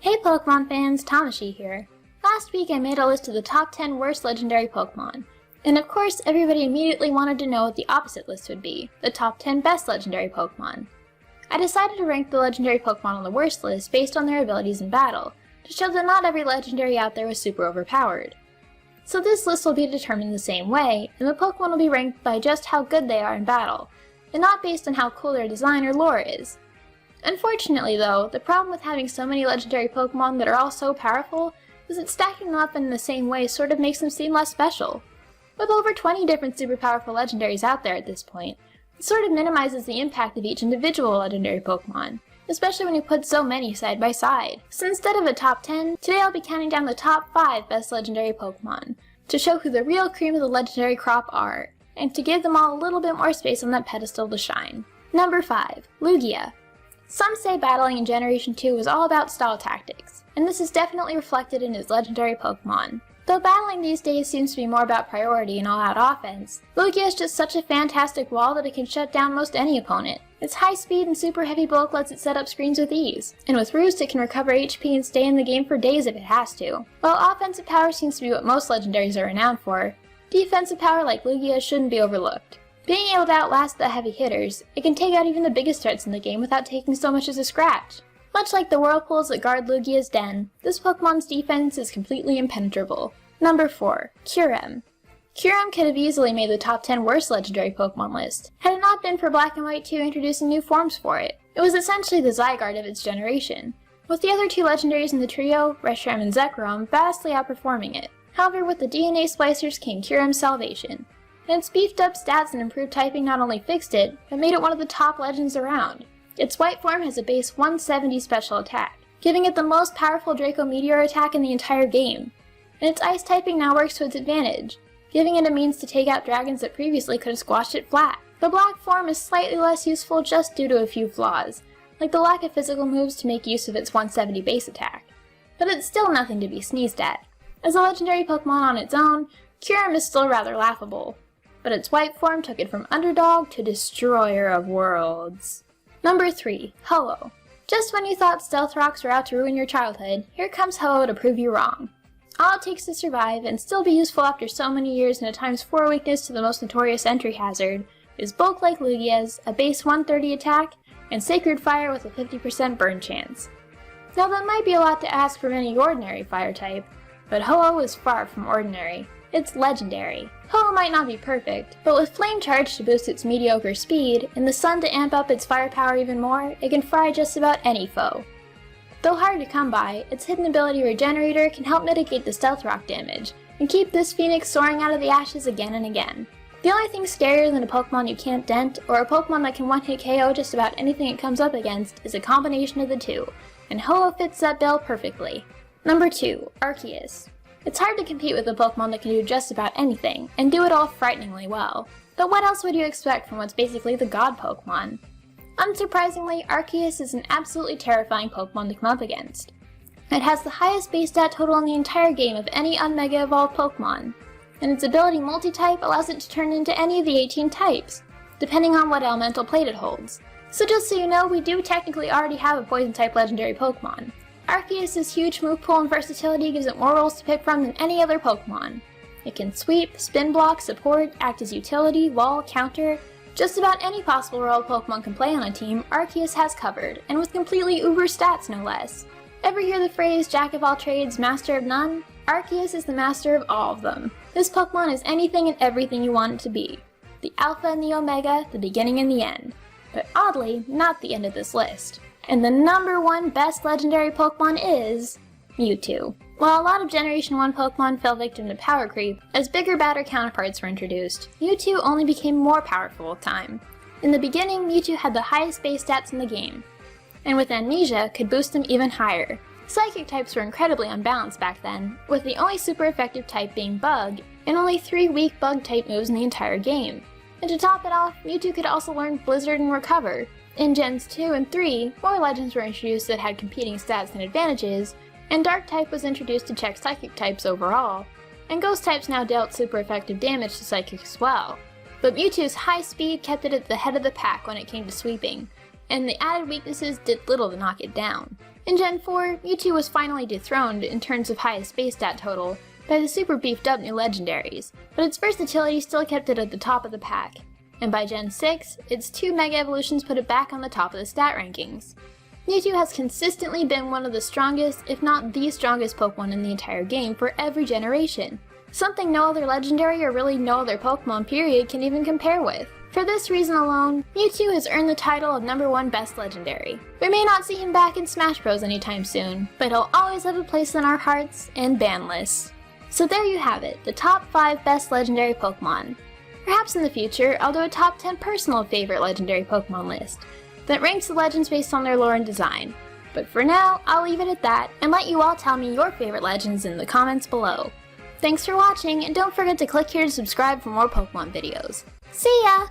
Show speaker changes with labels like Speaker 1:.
Speaker 1: Hey Pokemon fans, Tamashi here. Last week I made a list of the top 10 worst legendary Pokemon. And of course, everybody immediately wanted to know what the opposite list would be, the top 10 best legendary Pokemon. I decided to rank the legendary Pokemon on the worst list based on their abilities in battle, to show that not every legendary out there was super overpowered. So this list will be determined the same way, and the Pokemon will be ranked by just how good they are in battle, and not based on how cool their design or lore is. Unfortunately though, the problem with having so many legendary Pokemon that are all so powerful is that stacking them up in the same way sort of makes them seem less special. With over 20 different super powerful legendaries out there at this point, it sort of minimizes the impact of each individual legendary Pokemon, especially when you put so many side by side. So instead of a top 10, today I'll be counting down the top 5 best legendary Pokemon, to show who the real cream of the legendary crop are, and to give them all a little bit more space on that pedestal to shine. Number 5. Lugia. Some say battling in Generation 2 was all about stall tactics, and this is definitely reflected in his legendary Pokemon. Though battling these days seems to be more about priority and all-out offense, Lugia is just such a fantastic wall that it can shut down most any opponent. Its high speed and super heavy bulk lets it set up screens with ease, and with Roost it can recover HP and stay in the game for days if it has to. While offensive power seems to be what most legendaries are renowned for, defensive power like Lugia shouldn't be overlooked. Being able to outlast the heavy hitters, it can take out even the biggest threats in the game without taking so much as a scratch. Much like the whirlpools that guard Lugia's den, this Pokemon's defense is completely impenetrable. Number 4. Kyurem. Kyurem could have easily made the top 10 worst legendary Pokemon list, had it not been for Black and White 2 introducing new forms for it. It was essentially the Zygarde of its generation, with the other two legendaries in the trio, Reshiram and Zekrom, vastly outperforming it. However, with the DNA splicers came Kyurem's salvation, and its beefed up stats and improved typing not only fixed it, but made it one of the top legends around. Its white form has a base 170 special attack, giving it the most powerful Draco Meteor attack in the entire game, and its ice typing now works to its advantage, giving it a means to take out dragons that previously could have squashed it flat. The black form is slightly less useful just due to a few flaws, like the lack of physical moves to make use of its 170 base attack, but it's still nothing to be sneezed at. As a legendary Pokemon on its own, Kyurem is still rather laughable, but its white form took it from underdog to destroyer of worlds. Number 3. Ho-Oh. Just when you thought stealth rocks were out to ruin your childhood, here comes Ho-Oh to prove you wrong. All it takes to survive, and still be useful after so many years and a ×4 weakness to the most notorious entry hazard, is bulk like Lugia's, a base 130 attack, and Sacred Fire with a 50% burn chance. Now that might be a lot to ask from any ordinary fire type, but Ho-Oh is far from ordinary. It's legendary. Ho-Oh might not be perfect, but with Flame Charge to boost its mediocre speed, and the Sun to amp up its firepower even more, it can fry just about any foe. Though hard to come by, its hidden ability Regenerator can help mitigate the Stealth Rock damage, and keep this Phoenix soaring out of the ashes again and again. The only thing scarier than a Pokemon you can't dent, or a Pokemon that can one-hit KO just about anything it comes up against, is a combination of the two, and Ho-Oh fits that bill perfectly. Number 2. Arceus. It's hard to compete with a Pokemon that can do just about anything, and do it all frighteningly well. But what else would you expect from what's basically the god Pokemon? Unsurprisingly, Arceus is an absolutely terrifying Pokemon to come up against. It has the highest base stat total in the entire game of any unmega evolved Pokemon, and its ability Multi-Type allows it to turn into any of the 18 types, depending on what elemental plate it holds. So just so you know, we do technically already have a Poison-type legendary Pokemon. Arceus' huge move pool and versatility gives it more roles to pick from than any other Pokemon. It can sweep, spin block, support, act as utility, wall, counter. Just about any possible role a Pokemon can play on a team, Arceus has covered, and with completely uber stats no less. Ever hear the phrase Jack of all trades, master of none? Arceus is the master of all of them. This Pokemon is anything and everything you want it to be. The Alpha and the Omega, the beginning and the end. But oddly, not the end of this list. And the number 1 best legendary Pokemon is Mewtwo. While a lot of Generation 1 Pokemon fell victim to power creep, as bigger, badder counterparts were introduced, Mewtwo only became more powerful with time. In the beginning, Mewtwo had the highest base stats in the game, and with Amnesia, could boost them even higher. Psychic types were incredibly unbalanced back then, with the only super effective type being Bug, and only 3 weak Bug type moves in the entire game. And to top it off, Mewtwo could also learn Blizzard and Recover. In Gens 2 and 3, more legends were introduced that had competing stats and advantages, and Dark type was introduced to check Psychic types overall, and Ghost types now dealt super effective damage to Psychic as well. But Mewtwo's high speed kept it at the head of the pack when it came to sweeping, and the added weaknesses did little to knock it down. In Gen 4, Mewtwo was finally dethroned in terms of highest base stat total by the super beefed up new legendaries, but its versatility still kept it at the top of the pack. And by Gen 6, its 2 Mega Evolutions put it back on the top of the stat rankings. Mewtwo has consistently been one of the strongest, if not the strongest Pokemon in the entire game for every generation. Something no other legendary or really no other Pokemon period can even compare with. For this reason alone, Mewtwo has earned the title of #1 best legendary. We may not see him back in Smash Bros anytime soon, but he'll always have a place in our hearts and ban lists. So there you have it, the top 5 best legendary Pokemon. Perhaps in the future, I'll do a top 10 personal favorite legendary Pokemon list that ranks the legends based on their lore and design. But for now, I'll leave it at that and let you all tell me your favorite legends in the comments below. Thanks for watching, and don't forget to click here to subscribe for more Pokemon videos. See ya!